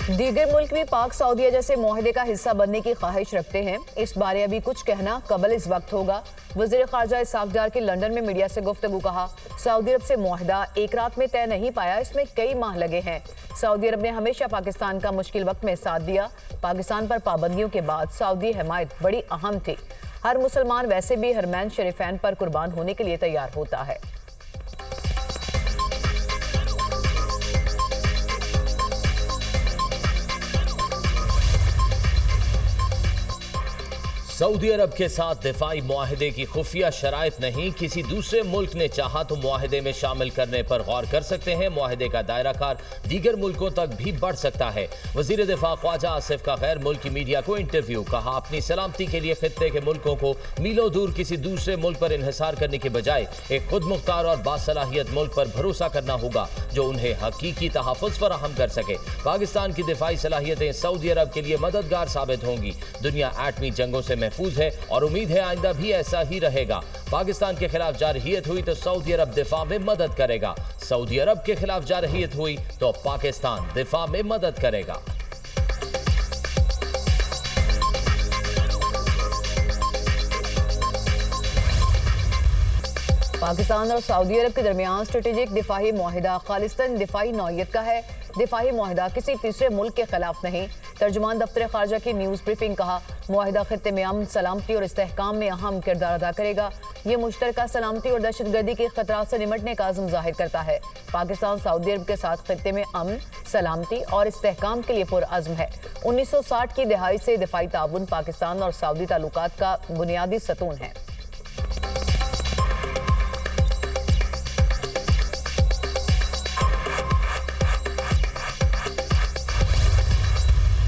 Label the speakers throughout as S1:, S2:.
S1: दीगर मुल्क भी पाक सऊदीया जैसे मुआहदे का हिस्सा बनने की ख्वाहिश रखते हैं। इस बारे अभी कुछ कहना कबल इस वक्त होगा। वज़ीर ख़ारजा इसहाक़ डार की लंदन में मीडिया से गुफ्तगू। कहा, सऊदी अरब से मुआहदा एक रात में तय नहीं पाया, इसमें कई माह लगे हैं। सऊदी अरब ने हमेशा पाकिस्तान का मुश्किल वक्त में साथ दिया। पाकिस्तान पर पाबंदियों के बाद सऊदी हमायत बड़ी अहम थी। हर मुसलमान वैसे भी हरमैन शरीफैन पर कुर्बान होने के लिए तैयार होता है।
S2: सऊदी अरब के साथ दिफाई मुआहदे की खुफिया शराइत नहीं, किसी दूसरे मुल्क ने चाहा तो मुआहदे में शामिल करने पर गौर कर सकते हैं। मुआहदे का दायरा कार दीगर मुल्कों तक भी बढ़ सकता है। वजीर दिफा ख्वाजा आसिफ का गैर मुल्की मीडिया को इंटरव्यू। कहा, अपनी सलामती के लिए खित्ते के मुल्कों को मीलों दूर किसी दूसरे मुल्क पर इन्हिसार करने के बजाय एक खुद मुख्तार और बासलाहियत मुल्क पर भरोसा करना होगा जो उन्हें हकीकी तहफ़्फ़ुज़ फराहम कर सके। पाकिस्तान की दिफाई सलाहियतें सऊदी अरब के लिए मददगार साबित होंगी। दुनिया एटमी जंगों से महफूज है और उम्मीद है आइंदा भी ऐसा ही रहेगा। पाकिस्तान के खिलाफ जारहियत हुई तो सऊदी अरब दिफा में मदद करेगा। सऊदी अरब के खिलाफ जारहियत हुई तो पाकिस्तान दिफा में मदद करेगा।
S1: पाकिस्तान और सऊदी अरब के दरमियान स्ट्रेटेजिक दिफाई मुआहिदा खालिस्तान दिफाई नौइयत का है। दिफाई मुआहिदा किसी तीसरे मुल्क के खिलाफ नहीं। तर्जुमान दफ्तर खारजा की न्यूज़ ब्रीफिंग। कहा, मुआहिदा खित्ते में अमन, सलामती और इस्तेहकाम में अहम किरदार अदा करेगा। ये मुश्तरका सलामती और दहशतगर्दी के खतरात से निमटने का अज़्म जाहिर करता है। पाकिस्तान सऊदी अरब के साथ खित्ते में अमन, सलामती और इस्तेहकाम के लिए पुरअज़्म है। 1960 की दहाई से दिफाई ताउन पाकिस्तान और सऊदी ताल्लुकात का बुनियादी सतून है।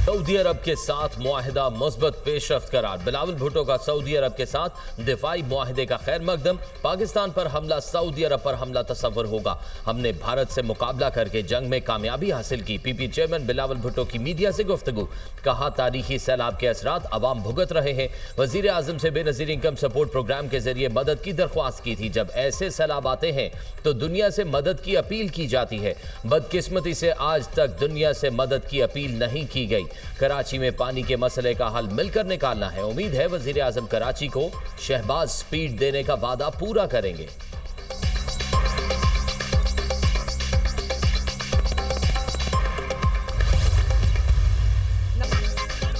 S2: सऊदी अरब के साथ मुआहिदा मुस्बत पेशरफ्त करार। बिलावल भुट्टो का सऊदी अरब के साथ दिफाई मुआहिदे का खैर मकदम। पाकिस्तान पर हमला सऊदी अरब पर हमला तस्वर होगा। हमने भारत से मुकाबला करके जंग में कामयाबी हासिल की। पीपी चेयरमैन बिलावल भुट्टो की मीडिया से गुफ्तगू। कहा, तारीखी सैलाब के असरात अवाम भुगत रहे हैं। वजीर आजम से बेनजीर इनकम सपोर्ट प्रोग्राम के जरिए मदद की दरख्वास्त की थी। जब ऐसे सैलाब आते हैं तो दुनिया से मदद की अपील की जाती है। बदकिस्मती से आज तक दुनिया से मदद की अपील नहीं की गई। कराची में पानी के मसले का हल मिलकर निकालना है। उम्मीद है वजीर आजम कराची को शहबाज स्पीड देने का वादा पूरा करेंगे।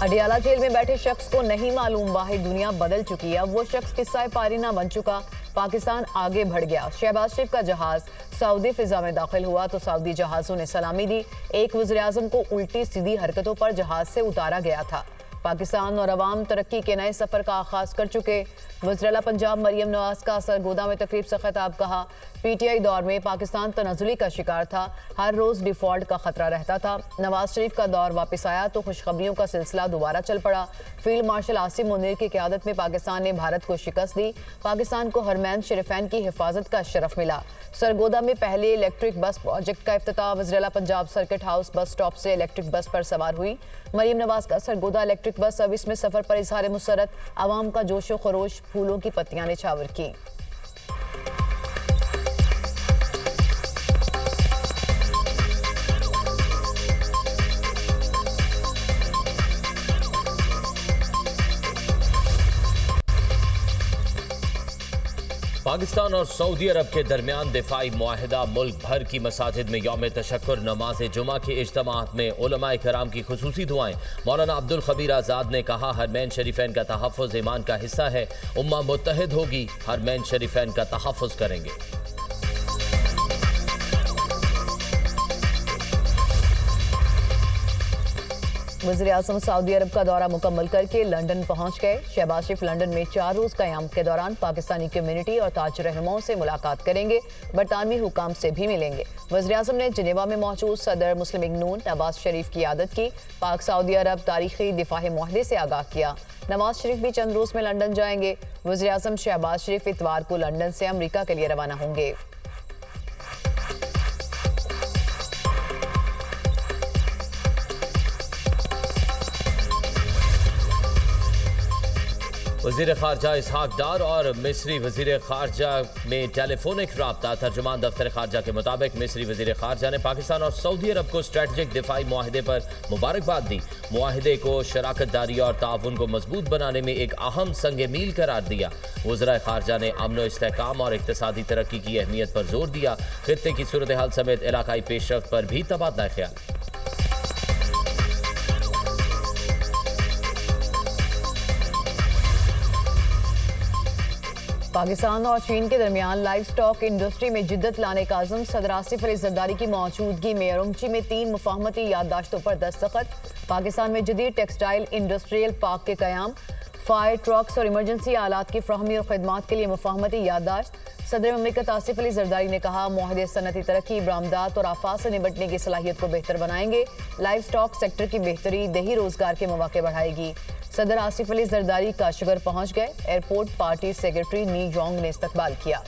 S1: अडियाला जेल में बैठे शख्स को नहीं मालूम वाहिद दुनिया बदल चुकी है। अब वो शख्स किस्सा पारीना बन चुका। पाकिस्तान आगे बढ़ गया। शहबाज शरीफ का जहाज सऊदी फिजा में दाखिल हुआ तो सऊदी जहाजों ने सलामी दी। एक वज़ीर आज़म को उल्टी सीधी हरकतों पर जहाज से उतारा गया था। पाकिस्तान और अवाम तरक्की के नए सफर का आगाज कर चुके। वज़ीर पंजाब मरियम नवाज का सरगोदा में तकरीब से खिताब। कहा, पीटीआई दौर में पाकिस्तान तनज़ुली का शिकार था। हर रोज डिफॉल्ट का खतरा रहता था। नवाज शरीफ का दौर वापस आया तो खुशखबरियों का सिलसिला दोबारा चल पड़ा। फील्ड मार्शल आसिम मुनीर की क़यादत में पाकिस्तान ने भारत को शिकस्त दी। पाकिस्तान को हरमैन शरीफैन की हिफाजत का शरफ मिला। सरगोदा में पहले इलेक्ट्रिक बस प्रोजेक्ट का इफ्तिताह। वज़ीर Punjab circuit house bus stop से इलेक्ट्रिक बस पर सवार हुई मरियम नवाज का सरगोदा इलेक्ट्रिक बस सर्विस में सफर पर इजहार मुसरत। आवाम का जोशो खरोश, फूलों की पत्तियां निछावर की।
S2: पाकिस्तान और सऊदी अरब के दरमियान दिफाई मुआहिदा। मुल्क भर की मसाजिद में यौम तशक्कुर नमाज जुमा के इज्तिमाअत में उलमाए कराम की खुसूसी दुआएं। मौलाना अब्दुल खबीर आज़ाद ने कहा, हरमैन शरीफैन का तहफ़्फ़ुज़ ईमान का हिस्सा है। उम्मा मुत्तहिद होगी, हरमैन शरीफैन का तहफ़्फ़ुज़ करेंगे।
S1: वज़ीर आज़म सऊदी अरब का दौरा मुकम्मल करके लंदन पहुंच गए। शहबाज शरीफ लंदन में 4 रोज़ क़याम के दौरान पाकिस्तानी कम्युनिटी और ताज रहनुमाओं से मुलाकात करेंगे। बरतानवी हुकाम से भी मिलेंगे। वज़ीर आज़म ने जिनेवा में मौजूद सदर मुस्लिम लीग नून नवाज शरीफ की आदत की। पाक सऊदी अरब तारीखी दिफाही मुआहदे से आगाह किया। नवाज शरीफ भी चंद रोज़ में लंदन जाएंगे। वज़ीर आज़म शहबाज शरीफ इतवार को लंदन से अमरीका के लिए रवाना होंगे।
S2: वज़ीर ख़ारजा इसहाक डार और मिस्री वज़ीर ख़ारजा में टेलीफोनिक राब्ता। तर्जुमान दफ्तर ख़ारजा के मुताबिक मिस्री वज़ीर ख़ारजा ने पाकिस्तान और सऊदी अरब को स्ट्रेटजिक दिफाई मुआहदे पर मुबारकबाद दी। मुआहदे को शराकत दारी और ताउन को मजबूत बनाने में एक अहम संग मील करार दिया। वज़राए ख़ारजा ने अमन व इस्तेहकाम और इक़्तिसादी तरक्की की अहमियत पर जोर दिया। खित्ते की सूरत हाल समेत इलाकाई पेशरफ्त पर भी तबादला ख्याल।
S1: पाकिस्तान और चीन के दरमियान लाइव स्टॉक इंडस्ट्री में जिद्दत लाने का अज़म। सदर आसिफ अली जरदारी की मौजूदगी में उरुमची में 3 मुफाहमती याददाश्तों पर दस्तखत। पाकिस्तान में जदीद टेक्सटाइल इंडस्ट्रियल पार्क के क़याम, फायर ट्रक्स और इमरजेंसी आलात की फ्राहमी और खदमात के लिए मुफाहमती याददाश्त। सदर ममलिकत आसिफ अली जरदारी ने कहा, मुआहदे सनती तरक्की, बरामदात और आफात से निपटने की सलाहियत को बेहतर बनाएंगे। लाइव स्टॉक सेक्टर की बेहतरी देही रोजगार के मौके बढ़ाएगी। सदर आसिफ अली जरदारी काशगर पहुंच गए। एयरपोर्ट पार्टी सेक्रेटरी नी जोंग ने इस्तकबाल किया।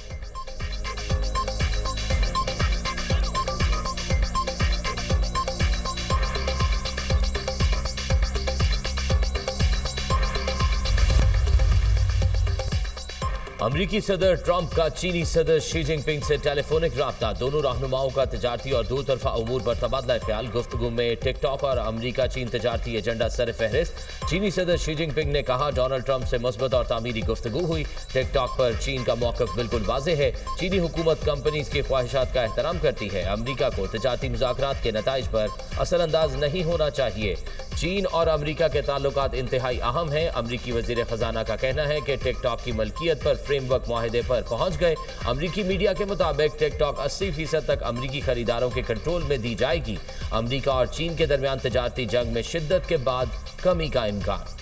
S2: अमरीकी सदर ट्रंप का चीनी सदर शी जिनपिंग से टेलीफोनिक राब्ता। दोनों रहनुमाओं का तजारती और दो तरफा उमूर पर तबादला ख्याल। गुफ्तगू में टिकटॉक और अमरीका चीन तजारती एजेंडा सर फहरिस्त। चीनी सदर शी जिनपिंग ने कहा, डोनाल्ड ट्रंप से मुस्बत और तामीरी गुफ्तगू हुई। टिकटॉक पर चीन का मौक़िफ़ बिल्कुल वाज़ेह है। चीनी हुकूमत कंपनीज की ख्वाहिशात का एहतराम करती है। अमरीका को तजारती मुज़ाकरात के नताइज पर असरअंदाज नहीं होना चाहिए। चीन और अमरीका के ताल्लुकात इंतहाई अहम हैं। अमरीकी वज़ीर ख़जाना का कहना है कि टिकटॉक की मलकियत पर फ्रेमवर्क मुआहदे पर पहुंच गए। अमरीकी मीडिया के मुताबिक टिकटॉक 80% तक अमरीकी खरीदारों के कंट्रोल में दी जाएगी। अमरीका और चीन के दरमियान तजारती जंग में शिद्दत के बाद कमी का इम्कान।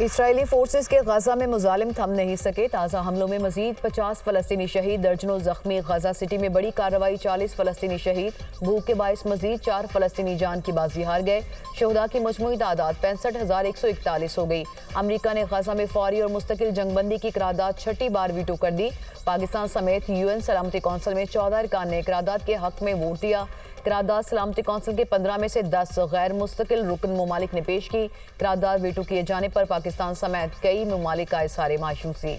S1: इसराइली फोर्सेस के गजा में मुजालिम थम नहीं सके। ताज़ा हमलों में मजीद 50 फ़लस्तीनी शहीद, दर्जनों जख्मी। गजा सिटी में बड़ी कार्रवाई, 40 फ़लस्तीनी शहीद। भूख के बायस मजीद 4 फ़लस्तीनी जान की बाजी हार गए। शहदा की मजमूई तादाद 65,141 हो गई। अमरीका ने गजा में फौरी और मुस्तकिल जंगबंदी की करारदाद 6ठी बार वीटो कर दी। पाकिस्तान समेत UN सलामती कौंसिल में 14 अरकान ने करारदाद के हक में वोट दिया। करारदाद सलामती कौंसिल के 15 में से 10 गैर मुस्तकिल रुकन ममालिक ने पेश की। करारदाद वीटो किए जाने पर पाकिस्तान समेत कई ममालिक का इज़हार मायूसी।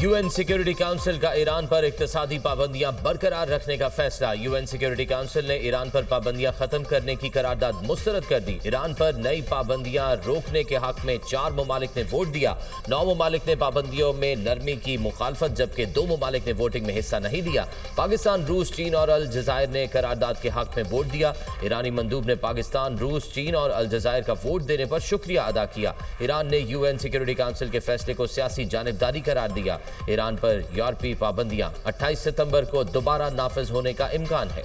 S2: UN सिक्योरिटी काउंसिल का ईरान पर इक्तिसादी पाबंदियां बरकरार रखने का फैसला। UN सिक्योरिटी काउंसिल ने ईरान पर पाबंदियां खत्म करने की करारदाद मुस्तरद कर दी। ईरान पर नई पाबंदियां रोकने के हक में 4 ममालिक ने वोट दिया। 9 ममालिक ने पाबंदियों में नरमी की मुखालफत, जबकि 2 ममालिक ने वोटिंग में हिस्सा नहीं लिया। पाकिस्तान, रूस, चीन और अल जज़ायर ने करारदाद के हक में वोट दिया। ईरानी मंदूब ने पाकिस्तान, रूस, चीन और अल जज़ायर का वोट देने पर शुक्रिया अदा किया। ईरान ने UN सिक्योरिटी काउंसिल के फैसले को सियासी जानिबदारी करार दिया। ईरान पर यूरोपीय पाबंदियां 28 सितंबर को दोबारा नाफिज होने का इम्कान है।